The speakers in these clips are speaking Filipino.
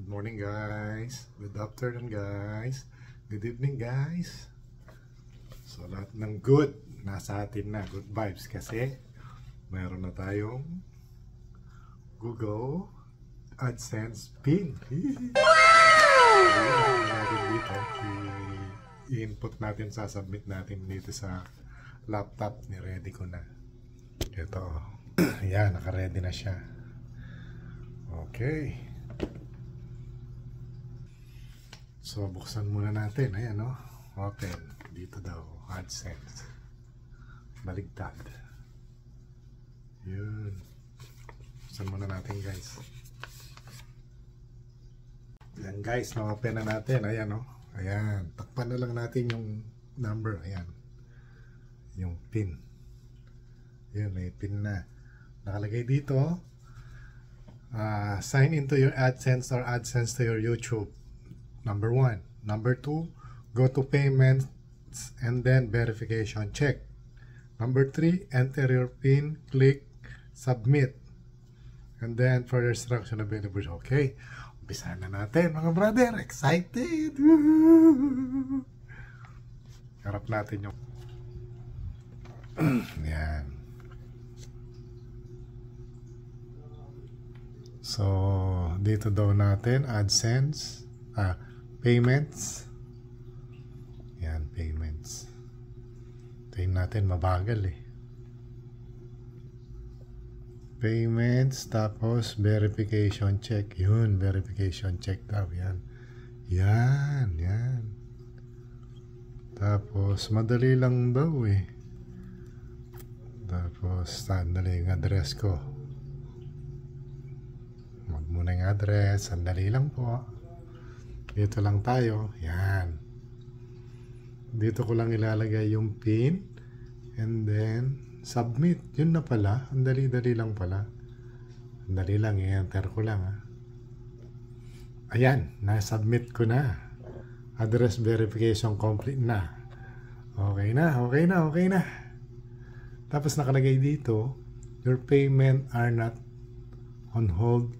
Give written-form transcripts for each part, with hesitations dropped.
Good morning guys. Good afternoon guys. Good evening guys. So lahat ng good nasa atin na, good vibes kasi mayroon na tayong Google AdSense pin. Dito, i-input natin, sasubmit natin dito sa laptop. Ni-ready ko na. Ito. Ayan, naka-ready na siya. Okay. So, buksan muna natin. Ayan, no? Open. Dito daw. AdSense. Baligtad. Yun. Buksan muna natin, guys. Ayan, guys. Na-open na natin. Ayan, no? Ayan. Takpan na lang natin yung number. Ayan. Yung pin. Yun, may pin na. Nakalagay dito. Sign into your AdSense or AdSense to your YouTube. Number 1. Number 2, go to payments and then verification check. Number 3, enter your PIN, click submit. And then further instruction available. Okay. Umpisahan na natin mga brother. Excited! Harap natin yung yan. So, dito daw natin AdSense, payments. Yan, payments. Tingnan natin, mabagal eh. Payments, tapos verification check. Yun, verification check daw. Yan. Yan, yan. Tapos, madali lang daw eh. Tapos, sandali yung address ko. Wag muna yung address. Sandali lang po. Dito lang tayo. Yan. Dito ko lang ilalagay yung pin. And then, submit. Yun na pala. Ang dali-dali lang pala. Ang dali lang. I-enter ko lang. Ha? Ayan. Na-submit ko na. Address verification complete na. Okay na. Okay na. Okay na. Tapos nakalagay dito, your payment are not on hold.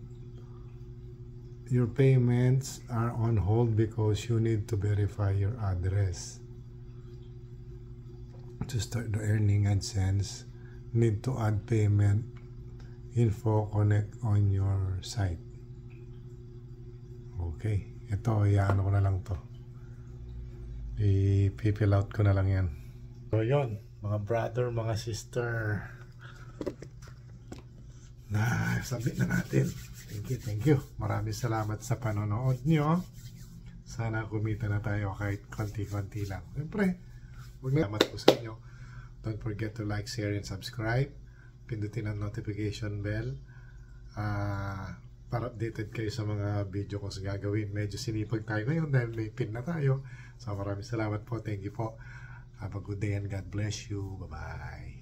Your payments are on hold because you need to verify your address. To start the earning AdSense, need to add payment info connect on your site. Okay. Ito, iyaano ko na lang to. I-fill out ko na lang yan. So, yun. Mga brother, mga sister. Submit na natin. Thank you. Maraming salamat sa panonood nyo. Sana kumita na tayo kahit konti-konti lang. Siyempre, huwag na salamat po sa inyo. Don't forget to like, share, and subscribe. Pindutin ang notification bell. Para updated kayo sa mga video ko sa gagawin. Medyo sinipag tayo ngayon dahil may pin na tayo. So maraming salamat po. Thank you po. Have a good day and God bless you. Bye-bye.